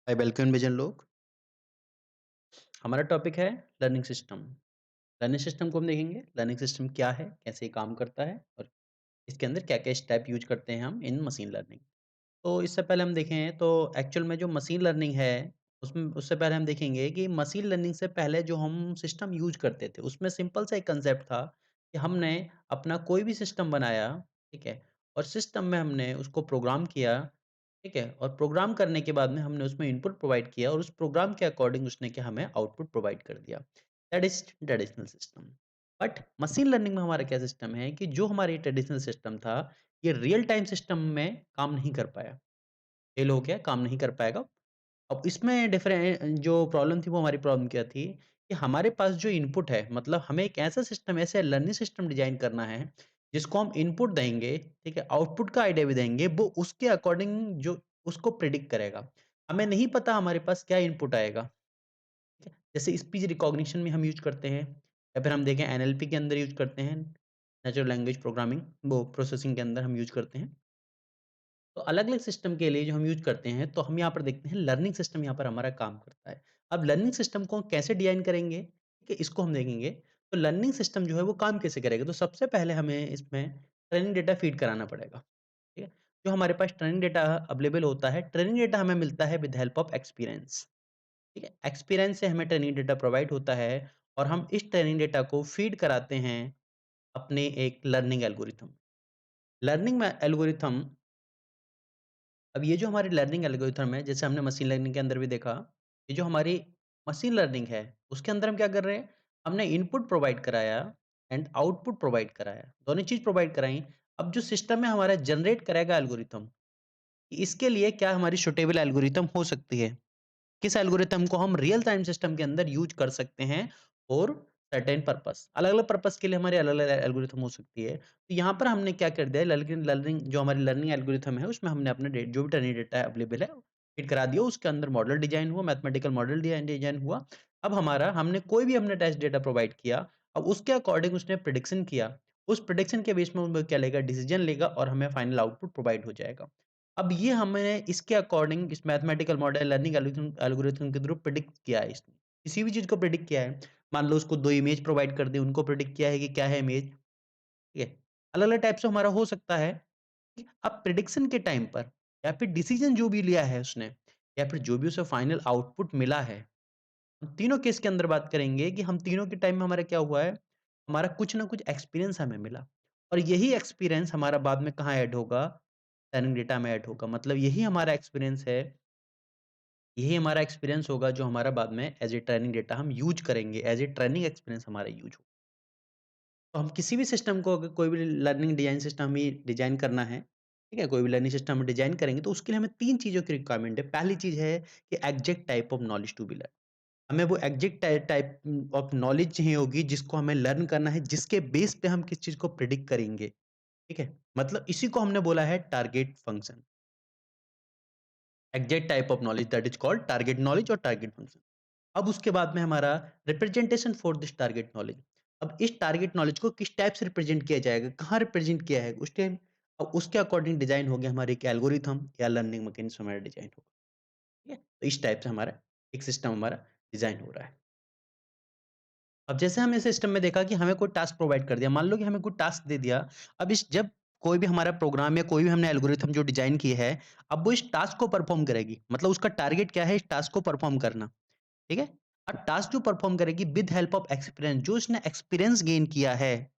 Hi welcome vision लोग। हमारा topic है लर्निंग सिस्टम। लर्निंग सिस्टम को हम देखेंगे, लर्निंग सिस्टम क्या है, कैसे ये काम करता है और इसके अंदर क्या-क्या स्टेप यूज़ करते हैं हम इन मशीन लर्निंग। तो इससे पहले हम देखें तो एक्चुअल में जो मशीन लर्निंग है, उसमें उससे पहले हम देखेंगे कि मशीन लर्निंग से पहले जो हम सिस्टम यूज़ करते थे, उसमें सिंपल सा एक कांसेप्ट था कि हमने अपना कोई भी सिस्टम बनाया, ठीक है? और सिस्टम में हमने उसको प्रोग्राम किया, ठीक है? और प्रोग्राम करने के बाद में हमने उसमें इनपुट प्रोवाइड किया और उस प्रोग्राम के अकॉर्डिंग उसने क्या हमें आउटपुट प्रोवाइड कर दिया। That is traditional system. But machine learning में हमारा क्या सिस्टम है कि जो हमारा ये ट्रेडिशनल सिस्टम था, ये रियल टाइम सिस्टम में काम नहीं कर पाया। फेल हो गया, काम नहीं कर पाएगा। अब इसमें जो प्रॉब्लम थी वो हमारी प्रॉब्लम क्या थी कि हमारे पास जो इनपुट है मतलब हमें एक ऐसा सिस्टम ऐसे लर्निंग सिस्टम डिज़ाइन करना है, जिसको हम इनपुट देंगे, ठीक है? आउटपुट का आइडिया भी देंगे, वो उसके अकॉर्डिंग जो उसको प्रेडिक्ट करेगा। हमें नहीं पता हमारे पास क्या इनपुट आएगा, ठीक है? जैसे स्पीच रिकॉग्निशन में हम यूज़ करते हैं या फिर हम देखें एनएलपी के अंदर यूज़ करते हैं, नेचुरल लैंग्वेज प्रोग्रामिंग वो प्रोसेसिंग के अंदर हम यूज़ करते हैं। तो अलग-अलग सिस्टम के लिए जो हम यूज़ करते हैं, तो हम यहाँ पर देखते हैं लर्निंग सिस्टम यहाँ पर हमारा काम करता है। अब लर्निंग सिस्टम को कैसे डिज़ाइन करेंगे, ठीक है? इसको हम देखेंगे। तो लर्निंग सिस्टम जो है वो काम कैसे करेगा? तो सबसे पहले हमें इसमें ट्रेनिंग डेटा फीड कराना पड़ेगा, ठीक है? जो हमारे पास ट्रेनिंग डेटा अवेलेबल होता है, ट्रेनिंग डेटा हमें मिलता है विद हेल्प ऑफ एक्सपीरियंस, ठीक है? एक्सपीरियंस से हमें ट्रेनिंग डेटा प्रोवाइड होता है और हम इस ट्रेनिंग डेटा को फीड कराते हैं अपने एक लर्निंग एल्गोरिथम। लर्निंग में एल्गोरिथम अब ये जो हमारी लर्निंग एल्गोरिथम है, जैसे हमने मशीन लर्निंग के अंदर भी देखा, ये जो हमारी मशीन लर्निंग है, उसके अंदर हम क्या कर रहे हैं? हमने इनपुट प्रोवाइड कराया एंड आउटपुट प्रोवाइड कराया, दोनों चीज़ प्रोवाइड कराई। अब जो सिस्टम है हमारा जनरेट करेगा एल्गोरिथम, इसके लिए क्या हमारी सूटेबल एल्गोरिथम हो सकती है? किस एल्गोरिथम को हम रियल टाइम सिस्टम के अंदर यूज़ कर सकते हैं फॉर सर्टेन पर्पस। अलग-अलग पर्पस के लिए हमारी अलग-अलग एल्गोरिथम हो सकती है। तो यहाँ पर हमने क्या कर दिया है लर्निंग लर्निंग जो हमारी लर्निंग एल्गोरिथम है उसमें हमने अपने जो भी ट्रेनिंग डेटा अवेलेबल है फीड करा दिया, उसके अंदर मॉडल डिज़ाइन हुआ, मैथमेटिकल मॉडल डिज़ाइन डिज़ाइन हुआ। अब हमारा हमने कोई भी हमने टेस्ट डेटा प्रोवाइड किया, अब उसके अकॉर्डिंग उसने प्रेडिक्शन किया। उस प्रेडिक्शन के बेस में वो क्या लेगा डिसीजन लेगा और हमें फाइनल आउटपुट प्रोवाइड हो जाएगा। अब ये हमने इसके अकॉर्डिंग इस mathematical model learning algorithm algorithm के थ्रू प्रेडिक्ट किया है इसने। किसी भी चीज़ को प्रेडिक्ट किया है। मान लो उसको 2 इमेज प्रोवाइड कर दी, उनको प्रेडिक्ट किया है कि क्या है इमेज, ठीक है? अलग-अलग टाइप से हमारा हो सकता है कि अब प्रेडिक्शन के टाइम पर या फिर डिसीजन जो भी लिया है उसने या फिर जो भी उसे फाइनल आउटपुट मिला है, हम तीनों केस के अंदर बात करेंगे कि हम तीनों के टाइम में हमारा क्या हुआ है, हमारा कुछ ना कुछ एक्सपीरियंस हमें मिला और यही एक्सपीरियंस हमारा बाद में कहाँ ऐड होगा, ट्रेनिंग डेटा में ऐड होगा। मतलब यही हमारा एक्सपीरियंस होगा जो हमारा बाद में एज़ ए ट्रेनिंग डेटा हम यूज़ करेंगे, एज़ ए ट्रेनिंग एक्सपीरियंस हमारा यूज़ हो। तो हम किसी भी सिस्टम को अगर कोई भी लर्निंग डिज़ाइन सिस्टम हमें डिज़ाइन करना है, ठीक है? कोई भी लर्निंग सिस्टम हम डिज़ाइन करेंगे तो उसके लिए हमें 3 चीज़ों की रिक्वायरमेंट है। पहली चीज़ है कि exact type of knowledge to be learn. हमें वो एग्ज़ैक्ट टाइप ऑफ नॉलेज चाहिए होगी जिसको हमें लर्न करना है, जिसके बेस पे हम किस चीज़ को प्रेडिक्ट करेंगे, ठीक है? मतलब इसी को हमने बोला है target function. Exact type of knowledge that is called target knowledge और टारगेट फंक्शन। अब उसके बाद में हमारा representation for this target knowledge. अब इस टारगेट नॉलेज को किस टाइप से रिप्रेजेंट किया जाएगा, कहाँ रिप्रेजेंट किया है उस टाइम, अब उसके अकॉर्डिंग डिज़ाइन हो गया हमारे एक एल्गोरिथम या लर्निंग मैकेनिज़्म हमारा डिज़ाइन होगा, ठीक है? तो इस टाइप से हमारा एक सिस्टम हमारा डिज़ाइन हो रहा है। अब जैसे हमने सिस्टम में देखा कि हमें कोई टास्क प्रोवाइड कर दिया, मान लो कि हमें कोई टास्क दे दिया, अब इस जब कोई भी हमारा प्रोग्राम या कोई भी हमने एल्गोरिथम जो डिज़ाइन की है, अब वो इस टास्क को परफ़ॉर्म करेगी। मतलब उसका टारगेट क्या है, इस टास्क को परफ़ॉर्म करना। ठीक है? और टास्क जो परफ़ॉर्म करेगी विद हेल्प ऑफ एक्सपीरियंस जो इसने एक्सपीरियंस गेन किया है,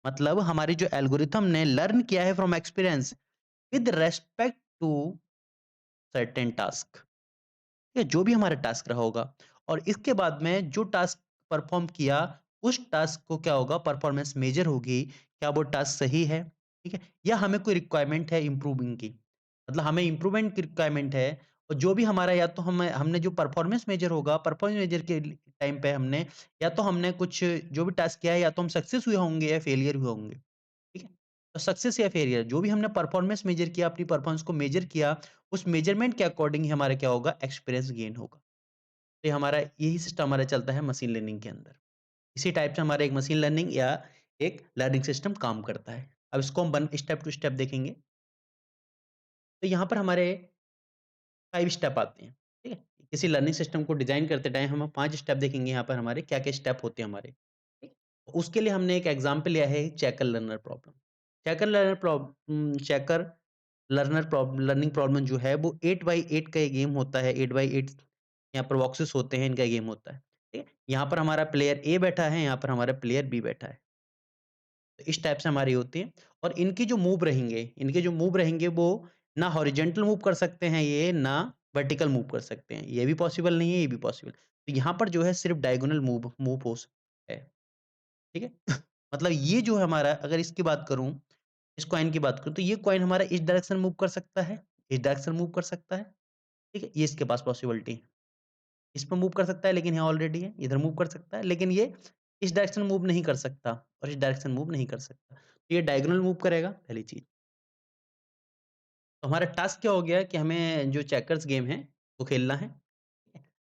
मतलब हमारी जो एल्गोरिथम ने लर्न किया है from experience with respect to certain task. या जो भी हमारा टास्क रहा होगा और इसके बाद में जो टास्क परफॉर्म किया उस टास्क को क्या होगा परफॉर्मेंस मेजर होगी क्या वो टास्क सही है, ठीक है, या हमें कोई रिक्वायरमेंट है इम्प्रूविंग की, मतलब हमें इम्प्रूवमेंट की रिक्वायरमेंट है और जो भी हमारा या तो हम हमने जो परफॉर्मेंस मेजर होगा परफॉर्मेंस मेजर के टाइम पे हमने या तो हमने कुछ जो भी टास्क किया है या तो हम सक्सेस हुए होंगे या फेलियर हुए होंगे, ठीक है? तो सक्सेस या फेलियर जो भी हमने परफॉर्मेंस मेजर किया, अपनी परफॉर्मेंस को मेजर किया, उस मेजरमेंट के अकॉर्डिंग ही हमारा क्या होगा, एक्सपीरियंस गेन होगा। तो ये हमारा यही सिस्टम हमारा चलता है मशीन लर्निंग के अंदर। इसी टाइप से हमारा एक मशीन लर्निंग या एक लर्निंग सिस्टम काम करता है। अब इसको हम वन स्टेप टू स्टेप देखेंगे। तो यहाँ पर हमारे 5 स्टेप आते हैं। ठीक है? किसी लर्निंग सिस्टम को डिज़ाइन करते टाइम हम 5 स्टेप देखेंगे यहाँ पर हमारे क्या-क्या स्टेप होते हैं हमारे, ठीक? उसके लिए हमने एक एग्ज़ाम्पल लिया है checker learner problem. Checker learning problem जो है वो 8 बाय 8 का ये गेम होता है, 8 बाय 8 यहाँ पर बॉक्सेस होते हैं, इनका गेम होता है, ठीक है? यहाँ पर हमारा प्लेयर ए बैठा है, यहाँ पर हमारा प्लेयर बी बैठा है। तो इस टाइप से हमारी होती है और इनके जो मूव रहेंगे वो ना हॉरिजॉन्टल मूव कर सकते हैं ये, ना वर्टिकल मूव कर सकते हैं। ये भी पॉसिबल नहीं है, ये भी पॉसिबल। तो यहाँ पर जो है सिर्फ़ डायगोनल मूव मूव हो सकता है, ठीक है? मतलब ये जो है हमारा अगर इसकी बात करूँ, इस कॉइन की बात करूँ तो ये कॉइन हमारा इस डायरेक्शन मूव कर सकता है, इस डायरेक्शन मूव कर सकता है, ठीक है? ये इसके पास पॉसिबिलिटी है। इस पे मूव कर सकता है लेकिन यहाँ ऑलरेडी है, इधर मूव कर सकता है लेकिन ये इस डायरेक्शन मूव नहीं कर सकता और इस डायरेक्शन मूव नहीं कर सकता। तो ये डायगोनल मूव करेगा पहली चीज़। तो हमारा टास्क क्या हो गया कि हमें जो चेकर्स गेम है, वो खेलना है।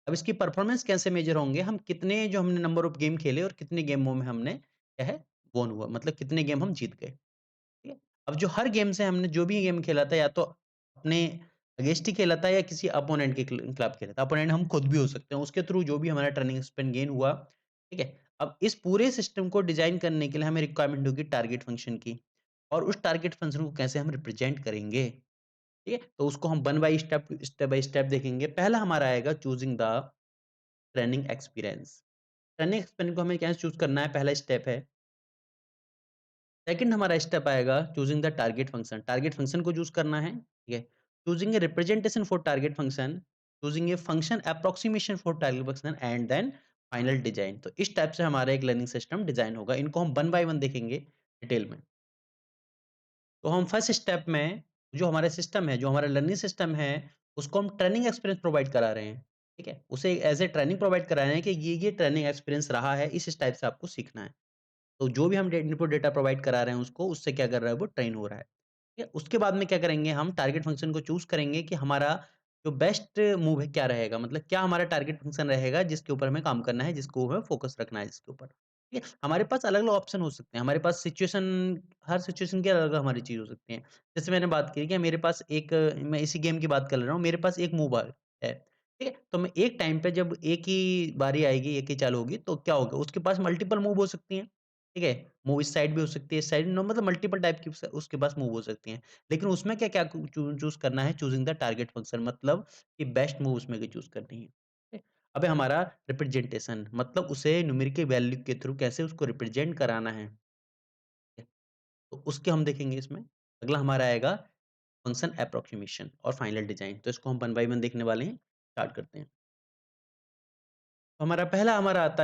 अब इसकी परफॉर्मेंस कैसे मेज़र होंगे, हम कितने जो हमने नंबर ऑफ गेम खेले और कितने गेमों में हमने क्या है, वॉन हुआ मतलब कितने गेम हम जीत गए। ठीक है? अब जो हर गेम से हमने जो भी गेम खेला था या तो अपने अगेंस्ट ही खेला था या किसी अपोनेंट के खिलाफ खेला था। अपोनेंट हम खुद भी हो सकते हैं। उसके थ्रू जो भी हमारा टर्निंग स्पेन गेन हुआ, ठीक है? अब इस पूरे सिस्टम को डिज़ाइन करने के लिए हमें रिक्वायरमेंट होगी टारगेट फ़ंक्शन की और उस टारगेट फ़ंक्शन को कैसे हम रिप्रेज़ेंट करेंगे, ठीक है? तो उसको हम one by step by step देखेंगे। पहला हमारा आएगा choosing the training experience. Training experience को हमें कैसे चूज़ करना है, पहला स्टेप है। सेकंड हमारा स्टेप आएगा choosing the target function. Target function को चूज़ करना है, ठीक है? Choosing a representation for target function, choosing a function approximation for target function and then final design. तो इस टाइप से हमारा एक लर्निंग सिस्टम डिज़ाइन होगा। इनको हम वन बाय वन देखेंगे डिटेल में। तो हम फर्स्ट स्टेप में जो हमारा सिस्टम है, जो हमारा लर्निंग सिस्टम है, उसको हम ट्रेनिंग एक्सपीरियंस प्रोवाइड करा रहे हैं, ठीक है? उसे एज़ ए ट्रेनिंग प्रोवाइड करा रहे हैं कि ये ट्रेनिंग एक्सपीरियंस रहा है, इस टाइप से आपको सीखना है। तो जो भी हम इनपुट डेटा प्रोवाइड करा रहे हैं उसको, उससे क्या कर रहा है वो ट्रेन हो रहा है। ठीक है? उसके बाद में क्या करेंगे हम टारगेट फ़ंक्शन को चूज़ करेंगे कि हमारा जो बेस्ट मूव है क्या रहेगा? मतलब क्या हमारा टारगेट फ़ंक्शन रहेगा जिसके ऊपर हमें काम करना है, जिसको हमें फ़ोकस रखना है जिसके ऊपर। ठीक है? हमारे पास अलग-अलग ऑप्शन हो सकते हैं। हमारे पास हर सिचुएशन की अलग-अलग हमारी चीज़ हो सकती है। जैसे मैंने बात की कि मेरे पास मैं इसी गेम की बात कर रहा हूँ, मेरे पास एक मूव है। ठीक है? तो मैं एक टाइम पे जब एक ही बारी आएगी, एक ही चाल होगी तो क्या होगा? उसके पास मल्टीपल मूव हो सकती हैं। ठीक है? मूव इस साइड भी हो सकती है, इस साइड नो मतलब मल्टीपल टाइप की उसके पास मूव हो सकती हैं। लेकिन उसमें क्या-क्या चूज़ करना है चूज़िंग द टारगेट फंक्शन मतलब कि बेस्ट मूव उसमें की चूज़ करनी है। ठीक है? अब है हमारा रिप्रेजेंटेशन मतलब उसे न्यूमेरिकल वैल्यू के थ्रू कैसे उसको रिप्रेजेंट कराना है। ठीक है? तो उसके हम देखेंगे इसमें। अगला हमारा आएगा फंक्शन एप्रोक्सिमेशन और फाइनल डिज़ाइन। तो इसको हम वन बाय वन देखने वाले हैं। स्टार्ट करते हैं। तो हमारा पहला हमारा आता है